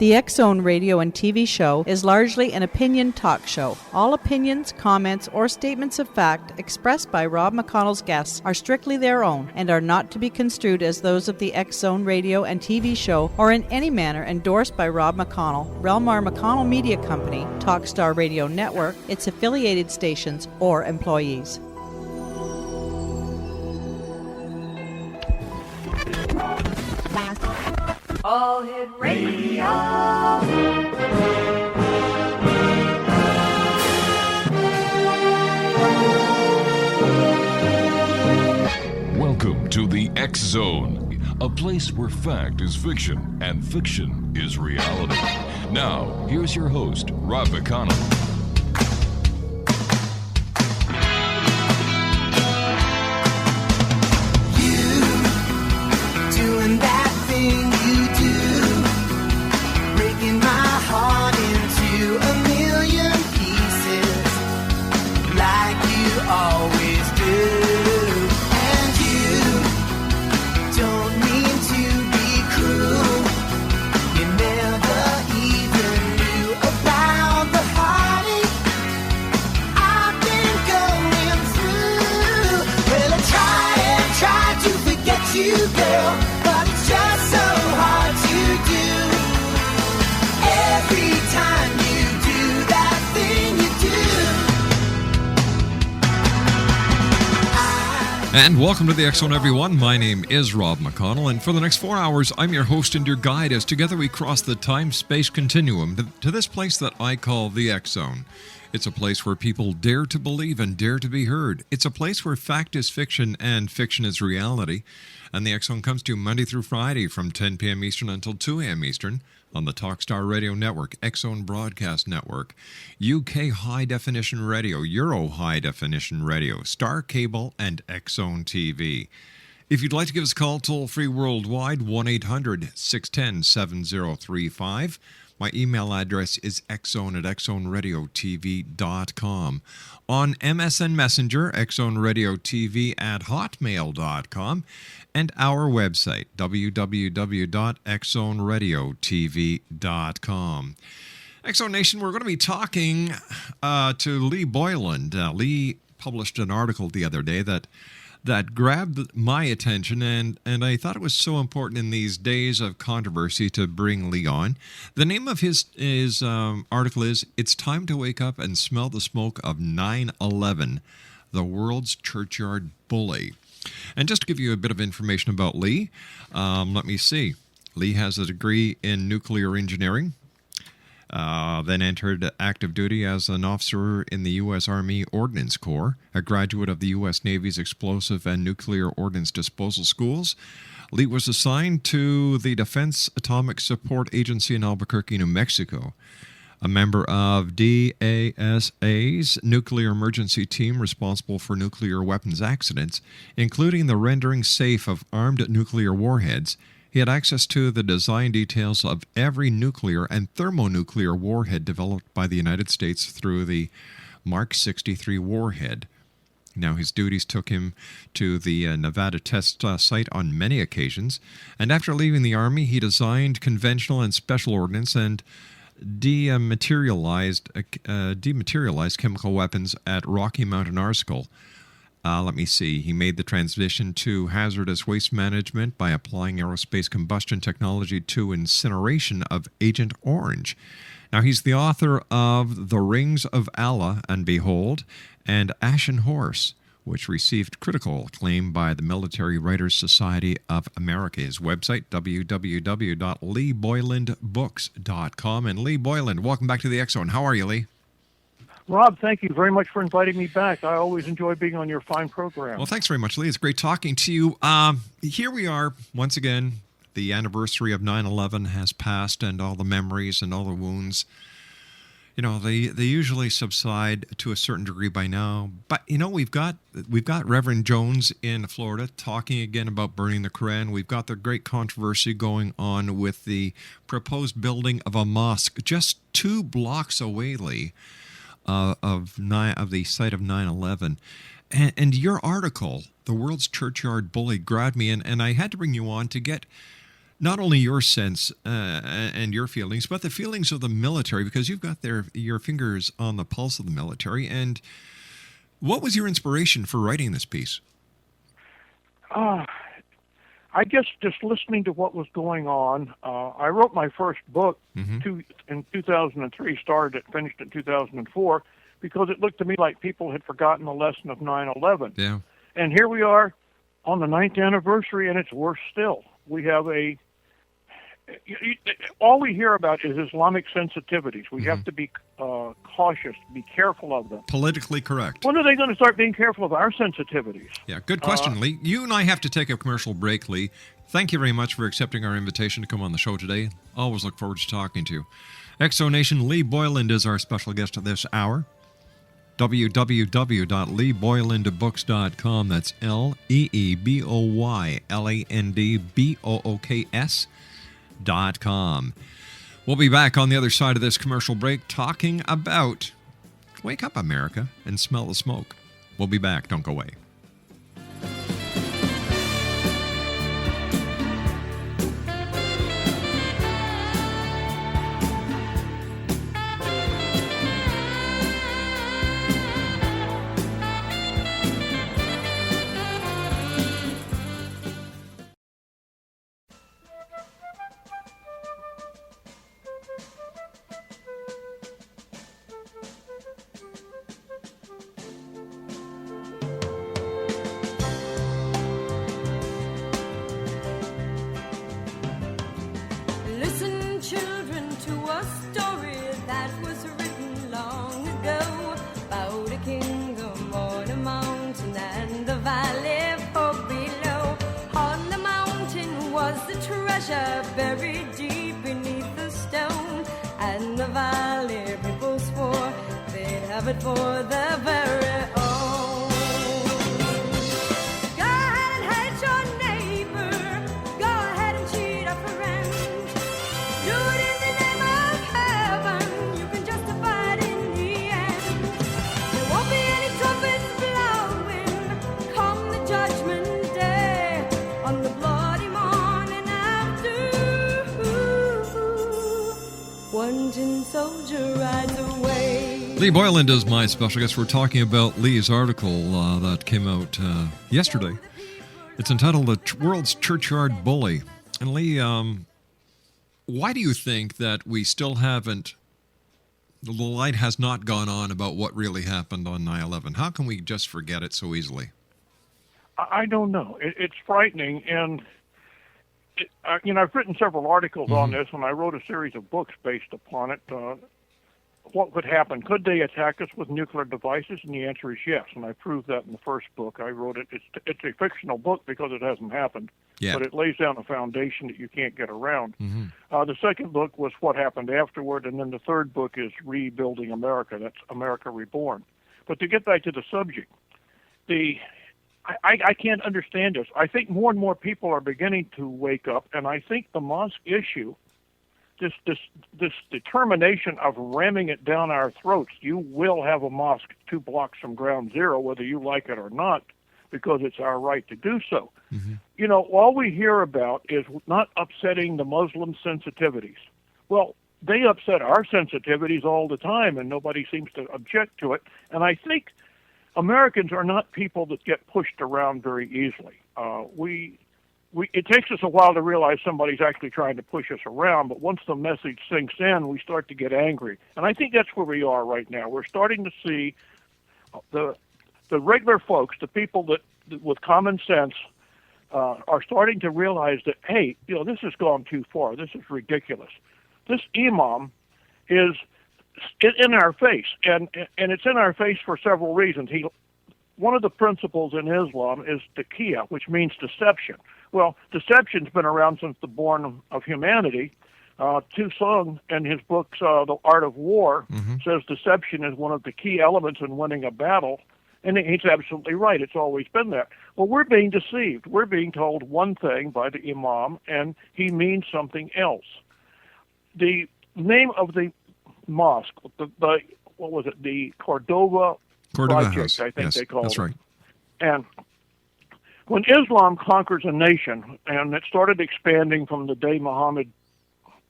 The X-Zone radio and TV show is largely an opinion talk show. All opinions, comments, or statements of fact expressed by Rob McConnell's guests are strictly their own and are not to be construed as those of the X-Zone radio and TV show or in any manner endorsed by Rob McConnell, Relmar McConnell Media Company, Talkstar Radio Network, its affiliated stations, or employees. All Hit Radio. Welcome to the X Zone, a place where fact is fiction and fiction is reality. Now, here's your host, Rob McConnell. And welcome to the X-Zone, everyone. My name is Rob McConnell, and for the next 4 hours, I'm your host and your guide as together we cross the time-space continuum to this place that I call the X-Zone. It's a place where people dare to believe and dare to be heard. It's a place where fact is fiction and fiction is reality. And the X-Zone comes to you Monday through Friday from 10 p.m. Eastern until 2 a.m. Eastern on the Talkstar Radio Network, X-Zone Broadcast Network, UK High Definition Radio, Euro High Definition Radio, Star Cable, and X-Zone TV. If you'd like to give us a call toll-free worldwide, 1-800-610-7035. My email address is xzone@xzoneradiotv.com. On MSN Messenger, xzoneradiotv@hotmail.com. And our website, www.xzoneradiotv.com. X-Zone Nation, we're going to be talking to Lee BOYLAND. Lee published an article the other day that grabbed my attention, and I thought it was so important in these days of controversy to bring Lee on. The name of his article is, "It's Time to Wake Up and Smell the Smoke of 9/11, the World's Churchyard Bully." And just to give you a bit of information about Lee, let me see. Lee has a degree in nuclear engineering, then entered active duty as an officer in the U.S. Army Ordnance Corps, a graduate of the U.S. Navy's Explosive and Nuclear Ordnance Disposal Schools. Lee was assigned to the Defense Atomic Support Agency in Albuquerque, New Mexico, a member of DASA's nuclear emergency team responsible for nuclear weapons accidents, including the rendering safe of armed nuclear warheads. He had access to the design details of every nuclear and thermonuclear warhead developed by the United States through the Mark 63 warhead. Now, his duties took him to the Nevada test site on many occasions, and after leaving the Army, he designed conventional and special ordnance and dematerialized chemical weapons at Rocky Mountain Arsenal. Let me see. He made the transition to hazardous waste management by applying aerospace combustion technology to incineration of Agent Orange. Now, he's the author of The Rings of Allah and Behold and Ashen Horse, which received critical acclaim by the Military Writers Society of America. His website, www.leeboylandbooks.com. And Lee BOYLAND, welcome back to the X-Zone. How are you, Lee? Rob, thank you very much for inviting me back. I always enjoy being on your fine program. Well, thanks very much, Lee. It's great talking to you. Here we are, once again. The anniversary of 9/11 has passed, and all the memories and all the wounds, they usually subside to a certain degree by now. But, we've got Reverend Jones in Florida talking again about burning the Quran. We've got the great controversy going on with the proposed building of a mosque just 2 blocks away, Lee, of the site of 9/11. And your article, The World's Churchyard Bully, grabbed me, and I had to bring you on to get not only your sense and your feelings, but the feelings of the military, because you've got your fingers on the pulse of the military. And what was your inspiration for writing this piece? I guess just listening to what was going on. I wrote my first book in 2003, finished in 2004, because it looked to me like people had forgotten the lesson of 9/11. Yeah. And here we are on the 9th anniversary, and it's worse still. We have all we hear about is Islamic sensitivities. We have to be cautious, be careful of them. Politically correct. When are they going to start being careful of our sensitivities? Yeah, good question, Lee. You and I have to take a commercial break, Lee. Thank you very much for accepting our invitation to come on the show today. Always look forward to talking to you. Exo Nation, Lee Boyland is our special guest of this hour. www.leeboylandbooks.com. That's LeeboylandBooks.com. We'll be back on the other side of this commercial break talking about Wake Up America and Smell the Smoke. We'll be back. Don't go away. Listen, children, to a story that was written long ago about a kingdom on a mountain and the valley far below. On the mountain was the treasure buried deep beneath the stone, and the valley people swore they'd have it for their very own. Go ahead and hate your neighbor. Go ahead and cheat a friend. Do it in the name of heaven. You can justify it in the end. There won't be any trumpets blowing come the judgment day on the bloody morning after. One tin soldier rides away. Lee Boyland is my special guest. We're talking about Lee's article that came out yesterday. It's entitled The World's Churchyard Bully. And Lee, why do you think that we still haven't, the light has not gone on about what really happened on 9/11? How can we just forget it so easily? I don't know. It's frightening, and I've written several articles on this, and I wrote a series of books based upon it. What could happen? Could they attack us with nuclear devices? And the answer is yes, and I proved that in the first book. I wrote it. It's a fictional book because it hasn't happened, but it lays down a foundation that you can't get around. The second book was what happened afterward, and then the third book is Rebuilding America. That's America Reborn. But to get back to the subject, I can't understand this. I think more and more people are beginning to wake up, and I think the mosque issue, this determination of ramming it down our throats, you will have a mosque 2 blocks from ground zero, whether you like it or not, because it's our right to do so. All we hear about is not upsetting the Muslim sensitivities. Well, they upset our sensitivities all the time, and nobody seems to object to it. And I think Americans are not people that get pushed around very easily. It takes us a while to realize somebody's actually trying to push us around, but once the message sinks in, we start to get angry. And I think that's where we are right now. We're starting to see the regular folks, the people that with common sense, are starting to realize that, hey, this has gone too far. This is ridiculous. This imam is in our face, and it's in our face for several reasons. One of the principles in Islam is taqiyya, which means deception. Well, deception's been around since the born of humanity. Tu Sung, in his books, The Art of War, says deception is one of the key elements in winning a battle, and he's absolutely right. It's always been there. Well, we're being deceived. We're being told one thing by the imam, and he means something else. The name of the mosque, what was it? The Cordova Project, House. I think they called it. That's right. And when Islam conquers a nation, and it started expanding from the day Muhammad,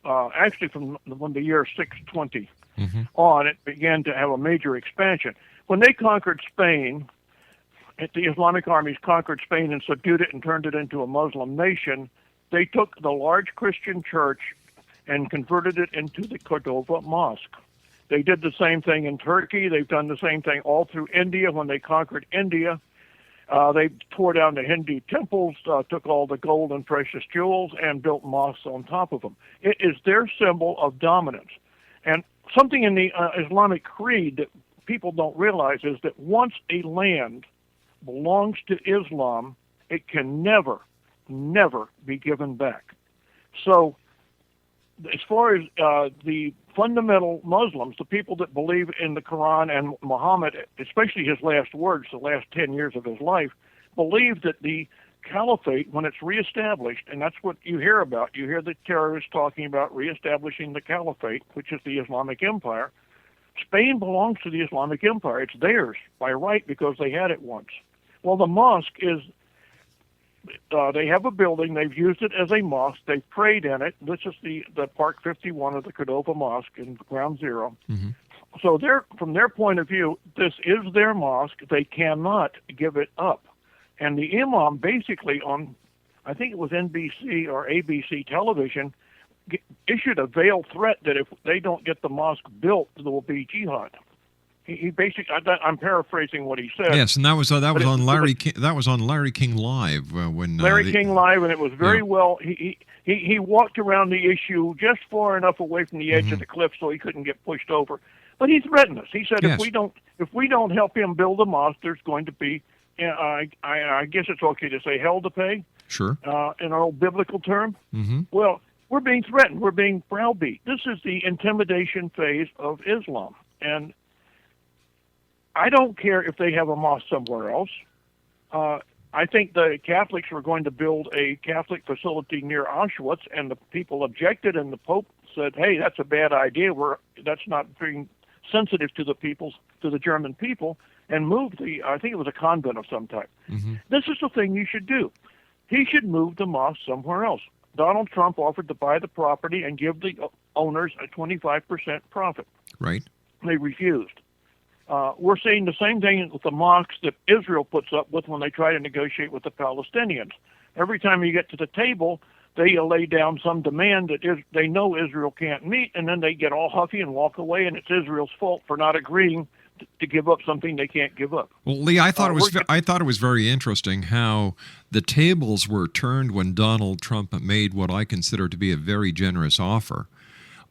actually from the year 620 on, it began to have a major expansion. When they conquered Spain, the Islamic armies conquered Spain and subdued it and turned it into a Muslim nation, they took the large Christian church and converted it into the Cordova Mosque. They did the same thing in Turkey. They've done the same thing all through India. When they conquered India, they tore down the Hindu temples, took all the gold and precious jewels, and built mosques on top of them. It is their symbol of dominance. And something in the Islamic creed that people don't realize is that once a land belongs to Islam, it can never, never be given back. So as far as the fundamental Muslims, the people that believe in the Quran and Muhammad, especially his last words, the last 10 years of his life, believe that the caliphate, when it's reestablished, and that's what you hear about, you hear the terrorists talking about reestablishing the caliphate, which is the Islamic Empire. Spain belongs to the Islamic Empire. It's theirs by right because they had it once. Well, the mosque is, they have a building. They've used it as a mosque. They've prayed in it. This is the Park 51 of the Cordova Mosque in Ground Zero. So from their point of view, this is their mosque. They cannot give it up. And the imam basically on, I think it was NBC or ABC television, issued a veiled threat that if they don't get the mosque built, there will be jihad. He basically, I'm paraphrasing what he said. Yes, and that was on Larry King. That was on Larry King Live when Larry King Live, and it was very well. He walked around the issue just far enough away from the edge of the cliff so he couldn't get pushed over. But he threatened us. He said if we don't help him build a mosque, there's going to be, I guess it's okay to say, hell to pay. Sure. In an old biblical term. Well, we're being threatened. We're being browbeat. This is the intimidation phase of Islam, and I don't care if they have a mosque somewhere else. I think the Catholics were going to build a Catholic facility near Auschwitz, and the people objected, and the Pope said, "Hey, that's a bad idea. That's not being sensitive to the German people," and moved I think it was a convent of some type. This is the thing you should do. He should move the mosque somewhere else. Donald Trump offered to buy the property and give the owners a 25% profit. Right. They refused. We're seeing the same thing with the mosques that Israel puts up with when they try to negotiate with the Palestinians. Every time you get to the table, they lay down some demand that they know Israel can't meet, and then they get all huffy and walk away, and it's Israel's fault for not agreeing to give up something they can't give up. Well, Lee, I thought it was very interesting how the tables were turned when Donald Trump made what I consider to be a very generous offer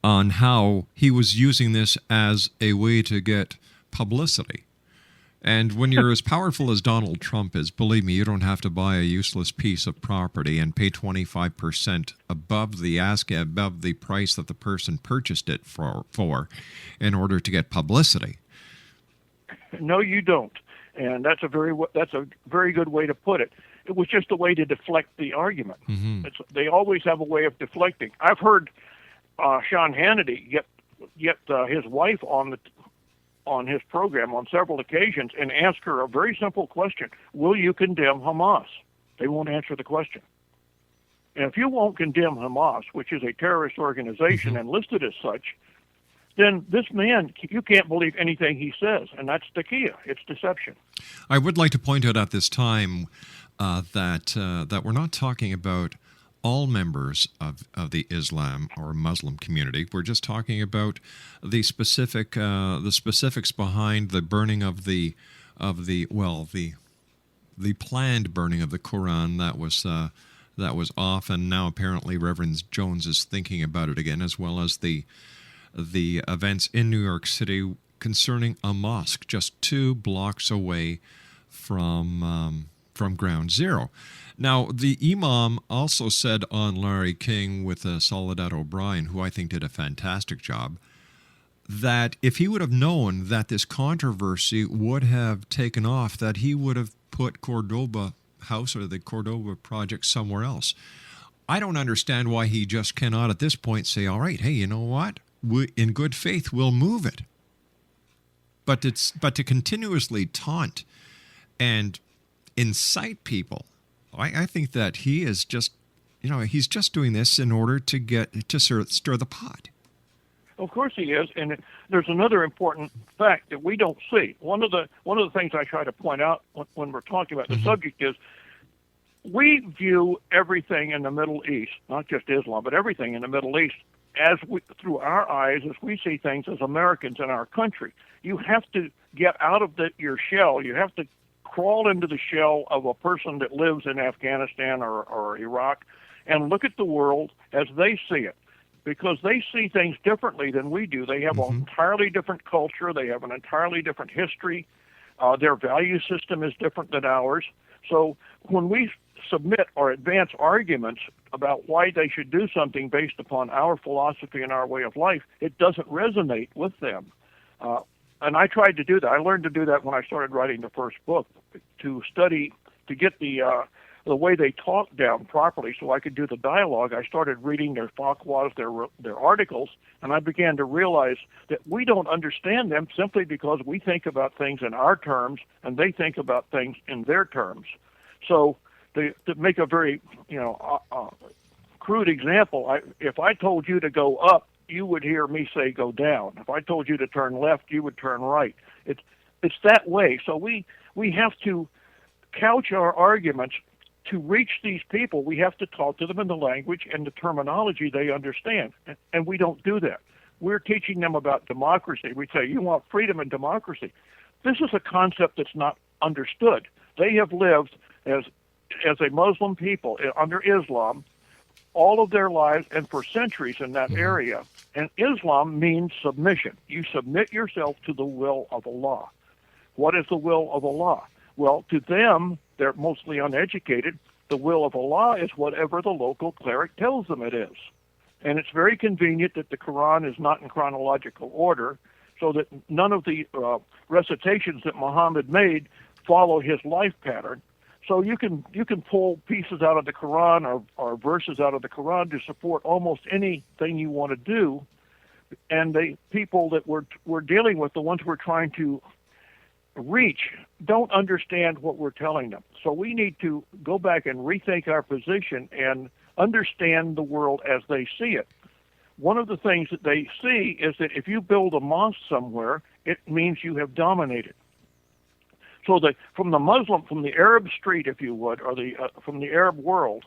on how he was using this as a way to get publicity. And when you're as powerful as Donald Trump is, believe me, you don't have to buy a useless piece of property and pay 25% above the price that the person purchased it for in order to get publicity. No, you don't. And that's a very good way to put it. It was just a way to deflect the argument. They always have a way of deflecting. I've heard Sean Hannity get his wife on his program on several occasions and ask her a very simple question: will you condemn Hamas? They won't answer the question. And if you won't condemn Hamas, which is a terrorist organization and listed as such, then this man, you can't believe anything he says, and that's takia. It's deception. I would like to point out at this time that we're not talking about all members of the Islam or Muslim community. We're just talking about the specifics behind the burning of the planned burning of the Quran that was off, and now apparently Reverend Jones is thinking about it again, as well as the events in New York City concerning a mosque just 2 blocks away from Ground Zero. Now, the imam also said on Larry King with Soledad O'Brien, who I think did a fantastic job, that if he would have known that this controversy would have taken off, that he would have put Cordova House or the Cordova project somewhere else. I don't understand why he just cannot at this point say, all right, hey, you know what? In good faith, we'll move it. But to continuously taunt and incite people I think that he is just, he's just doing this in order to stir the pot. Of course he is, and there's another important fact that we don't see. One of the things I try to point out when we're talking about the subject is we view everything in the Middle East, not just Islam, but everything in the Middle East, through our eyes as we see things as Americans in our country. You have to get out of your shell. You have to crawl into the shell of a person that lives in Afghanistan or Iraq and look at the world as they see it, because they see things differently than we do. They have an entirely different culture. They have an entirely different history. Their value system is different than ours. So when we submit or advance arguments about why they should do something based upon our philosophy and our way of life, it doesn't resonate with them. And I tried to do that. I learned to do that when I started writing the first book, to study, to get the way they talk down properly so I could do the dialogue. I started reading their fatwas, their articles, and I began to realize that we don't understand them simply because we think about things in our terms and they think about things in their terms. So to make a very crude example, if I told you to go up, you would hear me say go down. If I told you to turn left, you would turn right. It's that way. So we have to couch our arguments. To reach these people, we have to talk to them in the language and the terminology they understand, and we don't do that. We're teaching them about democracy. We say, you want freedom and democracy. This is a concept that's not understood. They have lived as a Muslim people under Islam all of their lives and for centuries in that area, and Islam means submission. You submit yourself to the will of Allah. What is the will of Allah? Well, to them, they're mostly uneducated. The will of Allah is whatever the local cleric tells them it is. And it's very convenient that the Quran is not in chronological order, so that none of the recitations that Muhammad made follow his life pattern. So you can pull pieces out of the Quran or verses out of the Quran to support almost anything you want to do. And the people that we're dealing with, the ones we're trying to reach, don't understand what we're telling them. So we need to go back and rethink our position and understand the world as they see it. One of the things that they see is that if you build a mosque somewhere, it means you have dominated. So from the Arab street, if you would, or from the Arab world,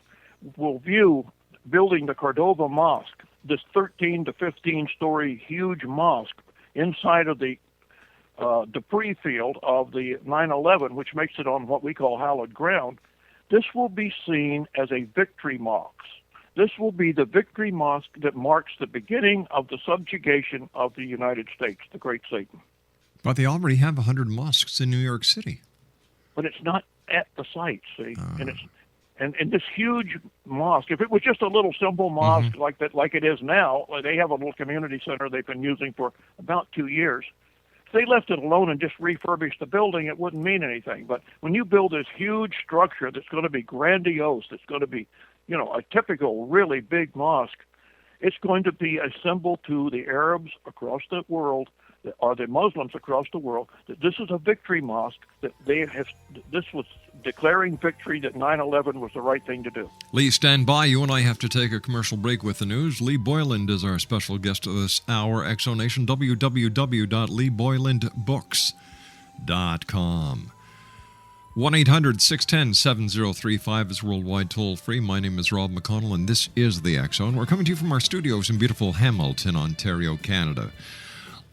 will view building the Cordova Mosque, this 13 to 15-story huge mosque inside of the debris field of the 9/11, which makes it on what we call hallowed ground. This will be seen as a victory mosque. This will be the victory mosque that marks the beginning of the subjugation of the United States, the Great Satan. But they already have 100 mosques in New York City. But it's not at the site, see? And this huge mosque, if it was just a little simple mosque like it is now, they have a little community center they've been using for about 2 years. If they left it alone and just refurbished the building, it wouldn't mean anything. But when you build this huge structure that's going to be grandiose, that's going to be, a typical really big mosque, it's going to be a symbol to the Arabs across the world, or the Muslims across the world, that this is a victory mosque, that this was declaring victory, that 9/11 was the right thing to do. Lee, stand by. You and I have to take a commercial break with the news. Lee Boyland is our special guest of this hour. Exonation, www.leeboylandbooks.com. 1-800-610-7035 is worldwide toll-free. My name is Rob McConnell, and this is the X Zone. We're coming to you from our studios in beautiful Hamilton, Ontario, Canada.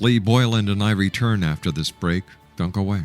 Lee Boyland and I return after this break. Don't go away.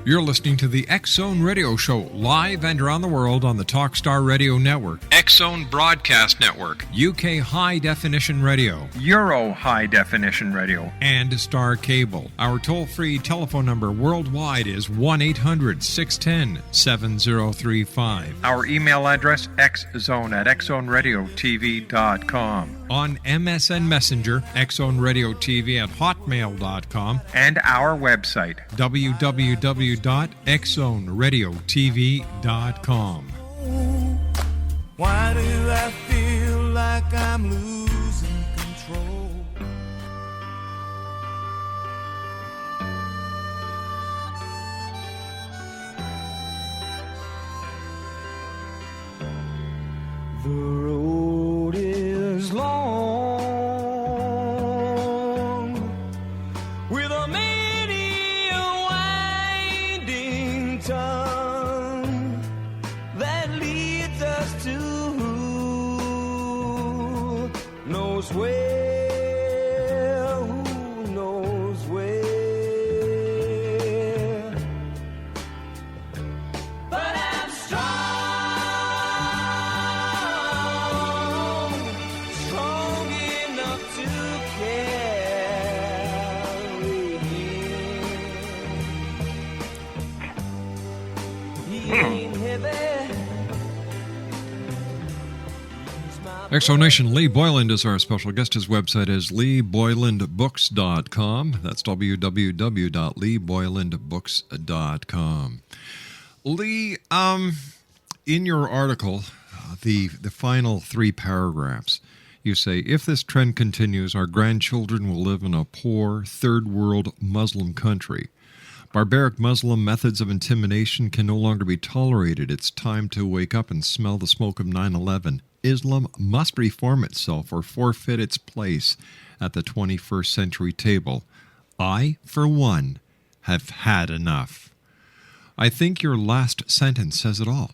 You're listening to the X Zone Radio Show, live and around the world on the Talkstar Radio Network. X-Zone Broadcast Network, UK High Definition Radio, Euro High Definition Radio, and Star Cable. Our toll-free telephone number worldwide is 1-800-610-7035. Our email address, xzone@xzoneradiotv.com. On MSN Messenger, xzoneradiotv@hotmail.com. And our website, www.xzoneradiotv.com. Why do I feel like I'm losing control? The road is long with a many winding tongue that leads us to who knows where, who knows where. But I'm strong enough to carry him. He ain't heavy. Exonation Lee Boyland is our special guest. His website is leeboylandbooks.com. That's www.leeboylandbooks.com. Lee, in your article, the final 3 paragraphs, you say, if this trend continues, our grandchildren will live in a poor, third-world Muslim country. Barbaric Muslim methods of intimidation can no longer be tolerated. It's time to wake up and smell the smoke of 9/11. Islam must reform itself or forfeit its place at the 21st century table. I, for one, have had enough. I think your last sentence says it all.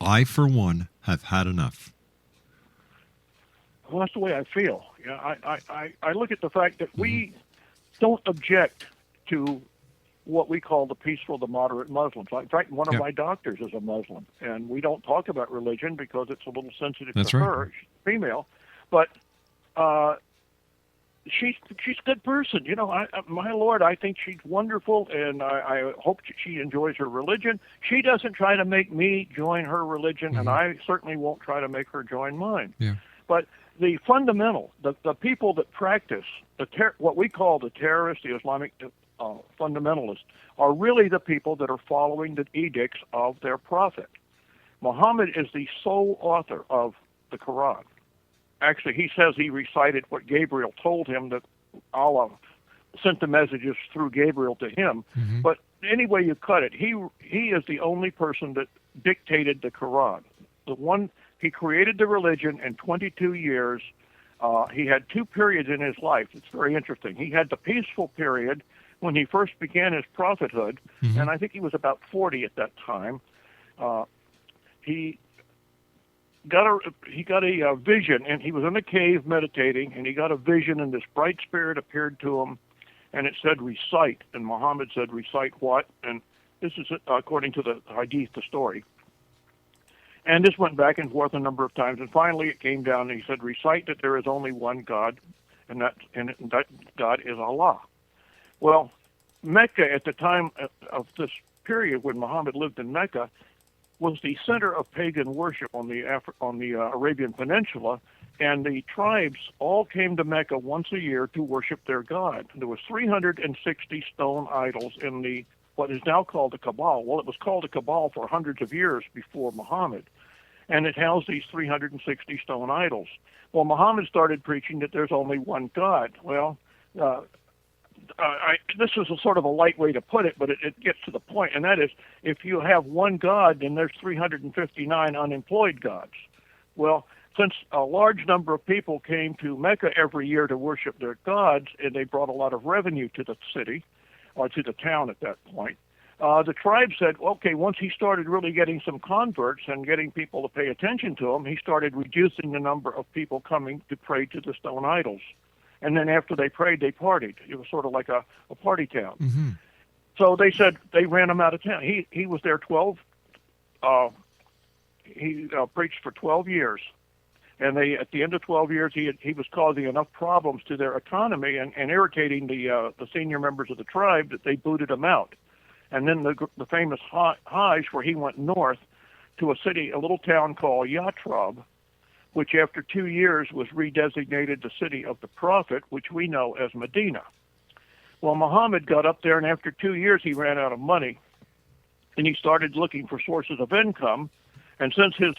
I, for one, have had enough. Well, that's the way I feel. Yeah, I look at the fact that we don't object to what we call the peaceful, the moderate Muslims. In fact, one of my doctors is a Muslim, and we don't talk about religion because it's a little sensitive to her. She's female, but she's a good person. You know, my Lord, I think she's wonderful, and I hope she enjoys her religion. She doesn't try to make me join her religion, and I certainly won't try to make her join mine. Yeah. But the fundamental, the people that practice what we call the terrorists, the Islamic fundamentalists, are really the people that are following the edicts of their prophet. Muhammad is the sole author of the Quran. Actually, he says he recited what Gabriel told him, that Allah sent the messages through Gabriel to him. But anyway you cut it, he is the only person that dictated the Quran. He created the religion in 22 years. He had 2 periods in his life. It's very interesting. He had the peaceful period when he first began his prophethood, and I think he was about 40 at that time. He got a vision, and he was in a cave meditating, and he got a vision, and this bright spirit appeared to him, and it said recite, and Muhammad said recite what? And this is according to the hadith, the story. And this went back and forth a number of times, and finally it came down, and he said recite that there is only one God, and that God is Allah. Well, Mecca at the time of this period when Muhammad lived in Mecca was the center of pagan worship on the Arabian Peninsula, and the tribes all came to Mecca once a year to worship their god. There was 360 stone idols in what is now called the Kaaba. Well, it was called the Kaaba for hundreds of years before Muhammad, and it housed these 360 stone idols. Well, Muhammad started preaching that there's only one God. Well, this is a sort of a light way to put it, but it gets to the point, and that is, if you have one God, then there's 359 unemployed gods. Well, since a large number of people came to Mecca every year to worship their gods, and they brought a lot of revenue to the city, or to the town at that point, the tribe said, okay, once he started really getting some converts and getting people to pay attention to him, he started reducing the number of people coming to pray to the stone idols. And then after they prayed, they partied. It was sort of like a party town. So they said they ran him out of town. He was there 12 he preached for 12 years. And at the end of 12 years, he was causing enough problems to their economy and irritating the senior members of the tribe that they booted him out. And then the famous Hajj, where he went north to a little town called Yatrab, which after 2 years was redesignated the city of the prophet, which we know as Medina. Well, Muhammad got up there, and after 2 years, he ran out of money, and he started looking for sources of income. And since his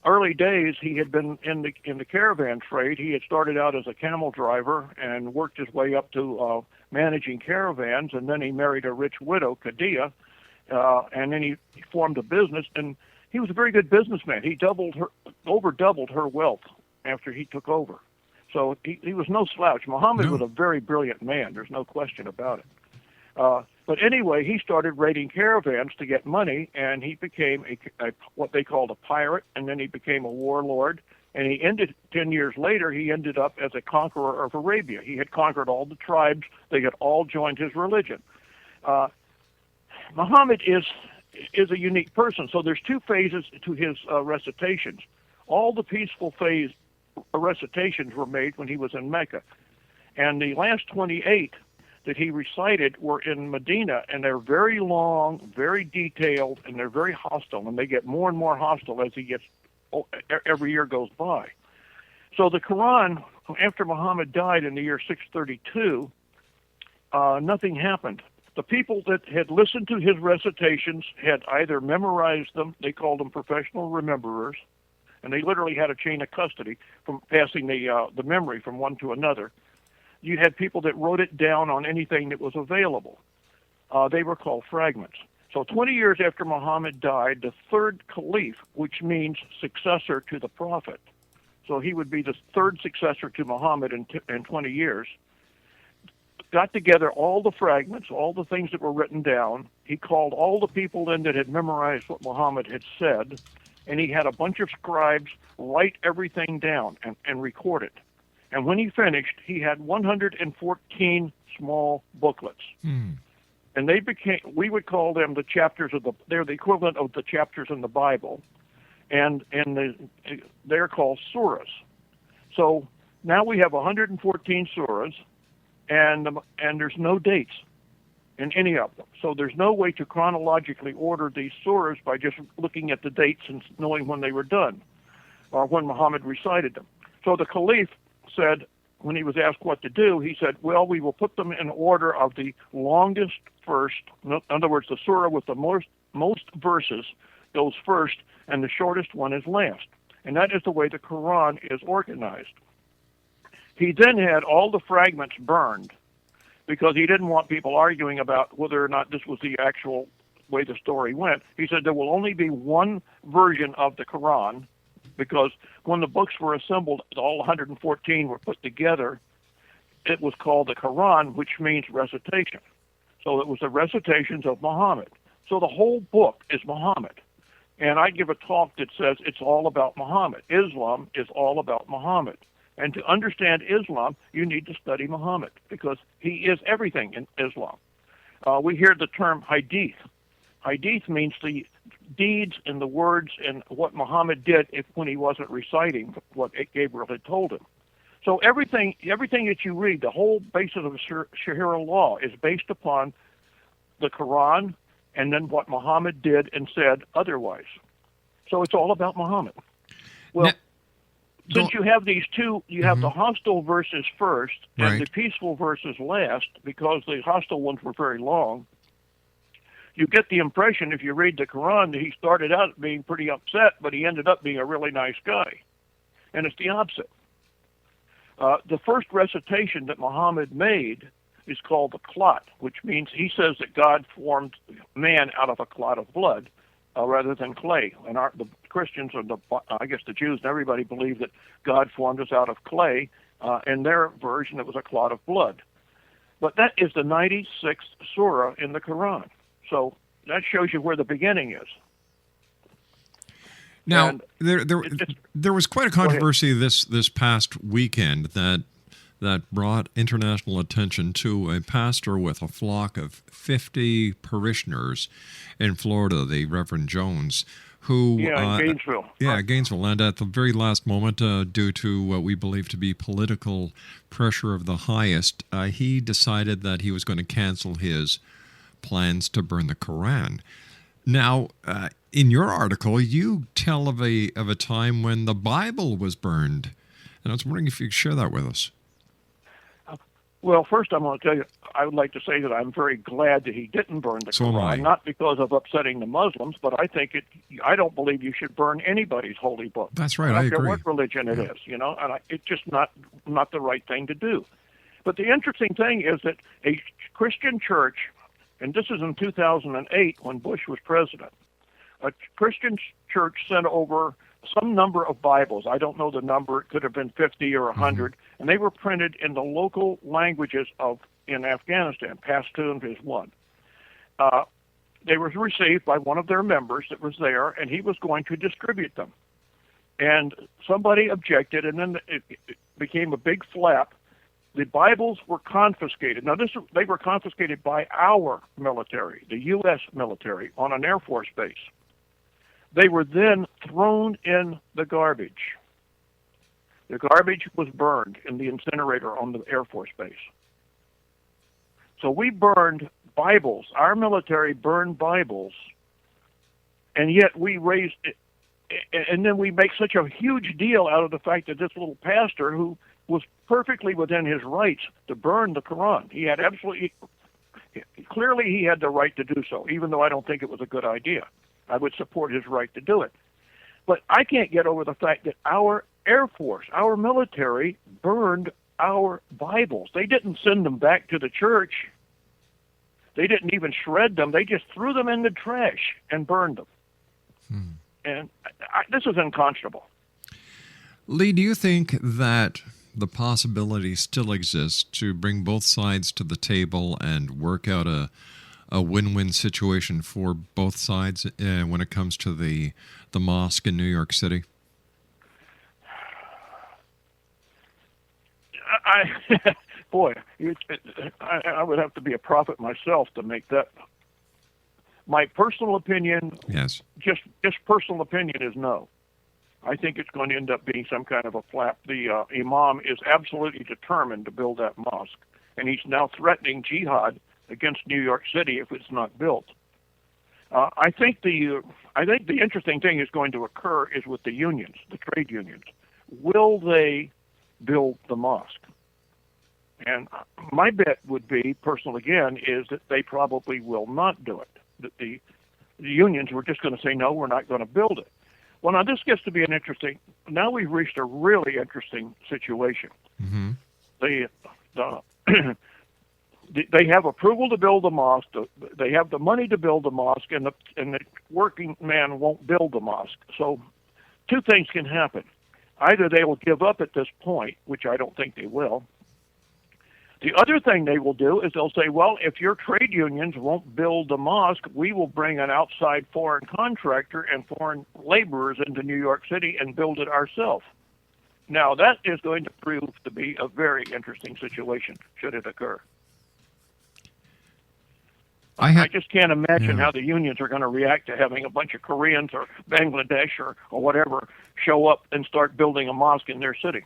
early days, he had been in the caravan trade. He had started out as a camel driver and worked his way up to managing caravans, and then he married a rich widow, Khadijah, and then he formed a business, and he was a very good businessman. He over doubled her wealth after he took over. So he was no slouch. Muhammad was a very brilliant man. There's no question about it. But anyway, he started raiding caravans to get money, and he became what they called a pirate, and then he became a warlord. And 10 years later, he ended up as a conqueror of Arabia. He had conquered all the tribes. They had all joined his religion. Muhammad is a unique person. So there's two phases to his recitations. All the peaceful recitations were made when he was in Mecca. And the last 28 that he recited were in Medina, and they're very long, very detailed, and they're very hostile, and they get more and more hostile as every year goes by. So the Quran, after Muhammad died in the year 632, nothing happened. The people that had listened to his recitations had either memorized them, they called them professional rememberers, and they literally had a chain of custody from passing the memory from one to another. You had people that wrote it down on anything that was available. They were called fragments. So 20 years after Muhammad died, the third caliph, which means successor to the prophet, so he would be the third successor to Muhammad in 20 years, got together all the fragments, all the things that were written down. He called all the people in that had memorized what Muhammad had said, and he had a bunch of scribes write everything down and record it. And when he finished, he had 114 small booklets. And we would call them the chapters they're the equivalent of the chapters in the Bible. And they're called surahs. So now we have 114 surahs, and there's no dates in any of them. So there's no way to chronologically order these surahs by just looking at the dates and knowing when they were done, or when Muhammad recited them. So the caliph said, when he was asked what to do, he said, well, we will put them in order of the longest first. In other words, the surah with the most verses goes first, and the shortest one is last. And that is the way the Quran is organized. He then had all the fragments burned because he didn't want people arguing about whether or not this was the actual way the story went. He said there will only be one version of the Quran, because when the books were assembled, all 114 were put together. It was called the Quran, which means recitation. So it was the recitations of Muhammad. So the whole book is Muhammad. And I give a talk that says it's all about Muhammad. Islam is all about Muhammad. And to understand Islam, you need to study Muhammad, because he is everything in Islam. We hear the term hadith. Hadith means the deeds and the words and what Muhammad did when he wasn't reciting what Gabriel had told him. So everything that you read, the whole basis of Sharia law is based upon the Quran and then what Muhammad did and said otherwise. So it's all about Muhammad. Well, since you have these two, you have the hostile verses first and the peaceful verses last, because the hostile ones were very long. You get the impression, if you read the Quran, that he started out being pretty upset, but he ended up being a really nice guy. And it's the opposite. The first recitation that Muhammad made is called the clot, which means he says that God formed man out of a clot of blood rather than clay. And the Christians and the Jews and everybody believe that God formed us out of clay. In their version, it was a clot of blood. But that is the 96th surah in the Quran. So that shows you where the beginning is. Now, there was quite a controversy this past weekend that brought international attention to a pastor with a flock of 50 parishioners in Florida, the Reverend Jones, who... Yeah, in Gainesville. Gainesville. And at the very last moment, due to what we believe to be political pressure of the highest, he decided that he was going to cancel his plans to burn the Quran. Now, in your article, you tell of a time when the Bible was burned. And I was wondering if you could share that with us. Well, first I'm going to tell you, I would like to say that I'm very glad that he didn't burn the So am I. Quran, not because of upsetting the Muslims, but I don't believe you should burn anybody's holy book. That's right, I don't care agree. what religion it is, and it's just not the right thing to do. But the interesting thing is that a Christian church, and this is in 2008 when Bush was president, a Christian church sent over some number of Bibles. I don't know the number. It could have been 50 or 100. And they were printed in the local languages in Afghanistan. Pashtun is one. They were received by one of their members that was there, and he was going to distribute them. And somebody objected, and then it became a big flap. The Bibles were confiscated. Now, they were confiscated by our military, the U.S. military, on an Air Force base. They were then thrown in the garbage. The garbage was burned in the incinerator on the Air Force base. So we burned Bibles. Our military burned Bibles, and yet we raised it, and then we make such a huge deal out of the fact that this little pastor, who was perfectly within his rights to burn the Quran, clearly he had the right to do so, even though I don't think it was a good idea. I would support his right to do it. But I can't get over the fact that our Air Force, our military, burned our Bibles. They didn't send them back to the church. They didn't even shred them. They just threw them in the trash and burned them. And this is unconscionable. Lee, do you think that the possibility still exists to bring both sides to the table and work out a win-win situation for both sides when it comes to the mosque in New York City? I would have to be a prophet myself to make that. My personal opinion, yes, just personal opinion, is no. I think it's going to end up being some kind of a flap. The imam is absolutely determined to build that mosque, and he's now threatening jihad against New York City if it's not built. I think the interesting thing is going to occur is with the unions, the trade unions. Will they build the mosque? And my bet would be, personal again, is that they probably will not do it. That the unions were just going to say, no, we're not going to build it. Well, now this gets to be an interesting. Now we've reached a really interesting situation. Mm-hmm. They have approval to build the mosque. They have the money to build the mosque, and the working man won't build the mosque. So, two things can happen: either they will give up at this point, which I don't think they will. The other thing they will do is they'll say, well, if your trade unions won't build the mosque, we will bring an outside foreign contractor and foreign laborers into New York City and build it ourselves. Now, that is going to prove to be a very interesting situation, should it occur. I just can't imagine how the unions are going to react to having a bunch of Koreans or Bangladesh or whatever show up and start building a mosque in their city.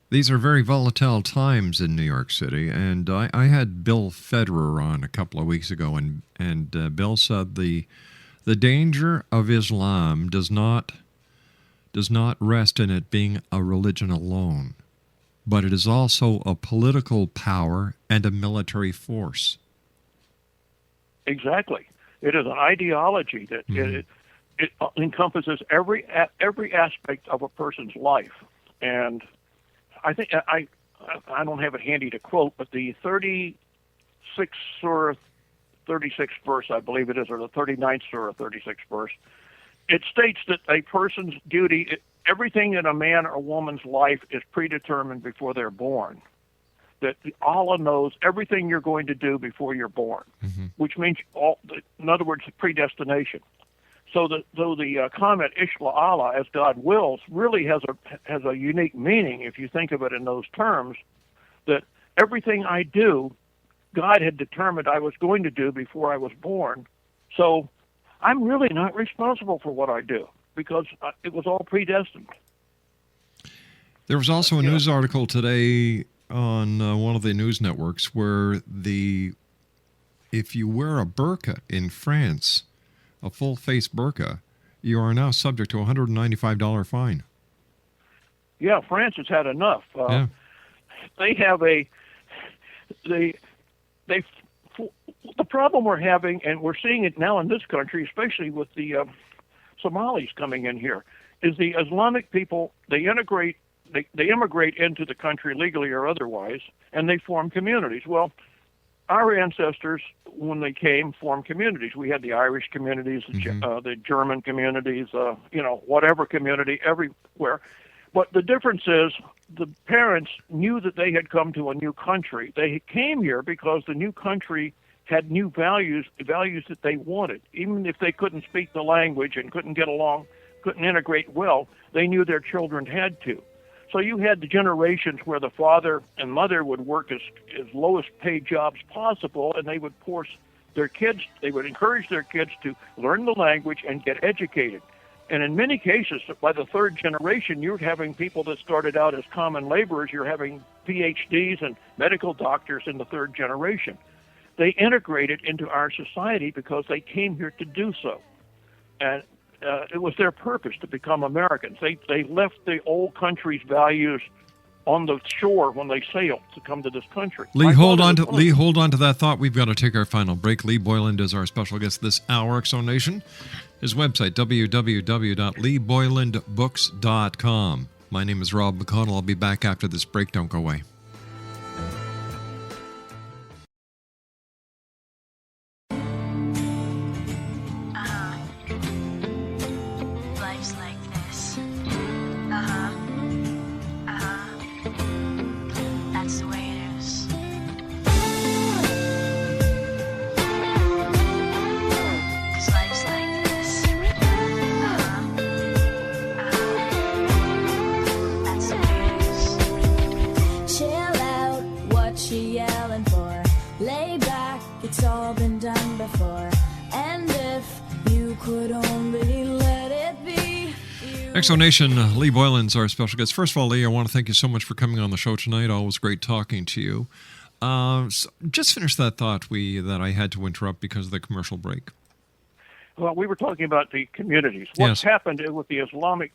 These are very volatile times in New York City, and I had Bill Federer on a couple of weeks ago, and Bill said the danger of Islam does not rest in it being a religion alone, but it is also a political power and a military force. Exactly. It is an ideology that it encompasses every aspect of a person's life. And I think I don't have it handy to quote, but the 36th surah, 36th verse, I believe it is, or the 39th surah, 36th verse, it states that a person's duty, everything in a man or woman's life is predetermined before they're born. That Allah knows everything you're going to do before you're born, which means, in other words, predestination. So the comment "Ishla Allah" as God wills really has a unique meaning if you think of it in those terms. That everything I do, God had determined I was going to do before I was born. So I'm really not responsible for what I do because it was all predestined. There was also a news article today on one of the news networks where if you wear a burqa in France, a full-face burqa, you are now subject to a $195 fine. Yeah, France has had enough. They have the problem we're having, and we're seeing it now in this country, especially with the Somalis coming in here, is the Islamic people. They immigrate into the country legally or otherwise, and they form communities. Well, our ancestors, when they came, formed communities. We had the Irish communities, the German communities, whatever community, everywhere. But the difference is the parents knew that they had come to a new country. They came here because the new country had new values that they wanted. Even if they couldn't speak the language and couldn't get along, couldn't integrate well, they knew their children had to. So you had the generations where the father and mother would work as lowest paid jobs possible, and they would force their kids, they would encourage their kids to learn the language and get educated. And in many cases, by the third generation, you're having people that started out as common laborers, you're having PhDs and medical doctors in the third generation. They integrated into our society because they came here to do so. And it was their purpose to become Americans. They left the old country's values on the shore when they sailed to come to this country. Lee, hold on to that thought. We've got to take our final break. Lee Boyland is our special guest this hour, Exonation. His website, www.leeboylandbooks.com. My name is Rob McConnell. I'll be back after this break. Don't go away. Exonation, Lee Boyland's our special guest. First of all, Lee, I want to thank you so much for coming on the show tonight. Always great talking to you. Just finish that thought that I had to interrupt because of the commercial break. Well, we were talking about the communities. What's happened with the Islamic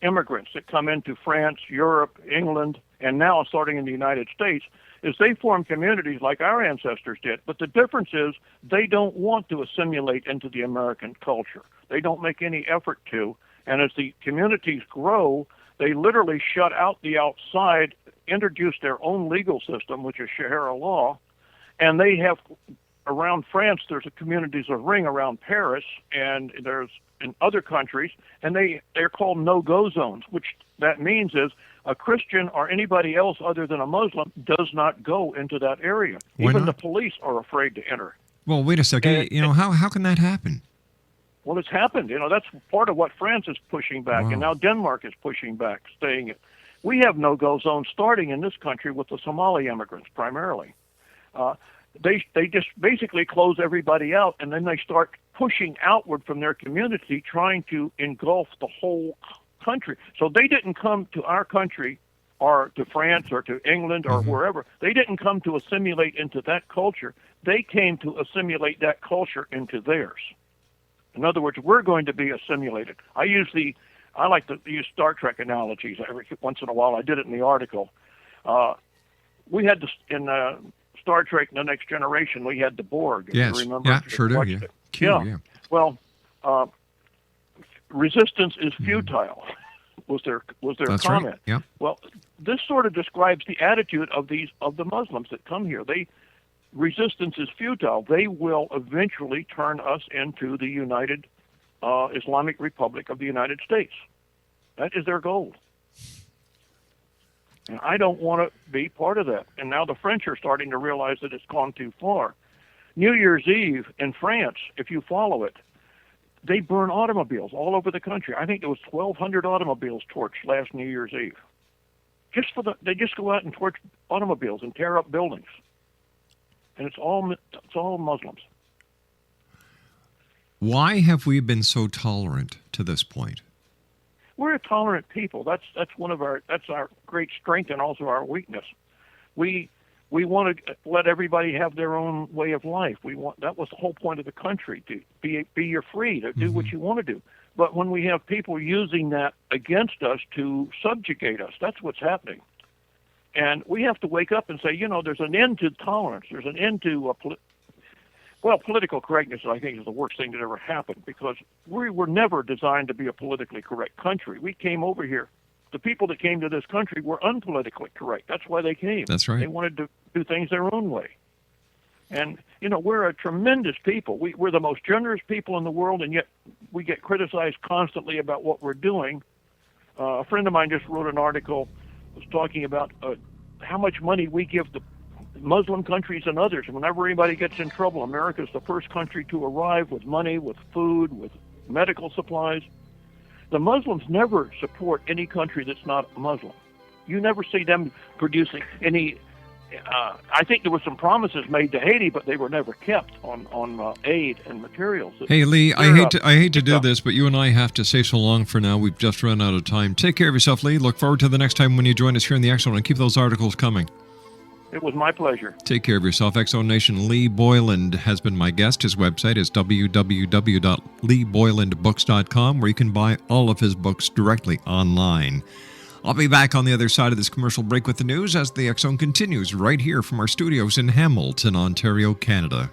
immigrants that come into France, Europe, England, and now starting in the United States, is they form communities like our ancestors did. But the difference is they don't want to assimilate into the American culture. They don't make any effort to. And as the communities grow, they literally shut out the outside, introduce their own legal system, which is Sharia law, and they have, around France, there's a communities of ring around Paris, and there's in other countries, and they're called no-go zones, which that means is a Christian or anybody else other than a Muslim does not go into that area. Why Even not? the police are afraid to enter. Well, wait a second. How can that happen? Well, it's happened. That's part of what France is pushing back, Wow. and now Denmark is pushing back, saying it. We have no-go zones starting in this country with the Somali immigrants primarily. They just basically close everybody out, and then they start pushing outward from their community, trying to engulf the whole country. So they didn't come to our country or to France or to England or wherever. They didn't come to assimilate into that culture. They came to assimilate that culture into theirs. In other words, we're going to be assimilated. I like to use Star Trek analogies every once in a while. I did it in the article. We had this in Star Trek: The Next Generation. We had the Borg. Yes. You remember? Yeah, sure do. Yeah. Yeah. Well, resistance is futile. Was their That's comment? Right. Yeah. Well, this sort of describes the attitude of the Muslims that come here. Resistance is futile. They will eventually turn us into the United Islamic Republic of the United States. That is their goal. And I don't want to be part of that. And now the French are starting to realize that it's gone too far. New Year's Eve in France, if you follow it, they burn automobiles all over the country. I think there was 1,200 automobiles torched last New Year's Eve. They just go out and torch automobiles and tear up buildings. And it's all Muslims. Why have we been so tolerant to this point? We're a tolerant people. That's our great strength and also our weakness. We want to let everybody have their own way of life. That was the whole point of the country, to be you're free to do what you want to do. But when we have people using that against us to subjugate us, that's what's happening. And we have to wake up and say, there's an end to tolerance. There's an end to political correctness, I think, is the worst thing that ever happened, because we were never designed to be a politically correct country. We came over here. The people that came to this country were unpolitically correct. That's why they came. That's right. They wanted to do things their own way. And, we're a tremendous people. We're the most generous people in the world, and yet we get criticized constantly about what we're doing. A friend of mine just wrote an article, was talking about how much money we give to Muslim countries and others. Whenever anybody gets in trouble, America's the first country to arrive with money, with food, with medical supplies. The Muslims never support any country that's not Muslim. You never see them producing any. I think there were some promises made to Haiti, but they were never kept on aid and materials. Hey, Lee, I hate to do this, but you and I have to say so long for now. We've just run out of time. Take care of yourself, Lee. Look forward to the next time when you join us here in the X Zone, and keep those articles coming. It was my pleasure. Take care of yourself. X Zone Nation, Lee Boyland has been my guest. His website is www.leeboylandbooks.com, where you can buy all of his books directly online. I'll be back on the other side of this commercial break with the news as the X Zone continues right here from our studios in Hamilton, Ontario, Canada.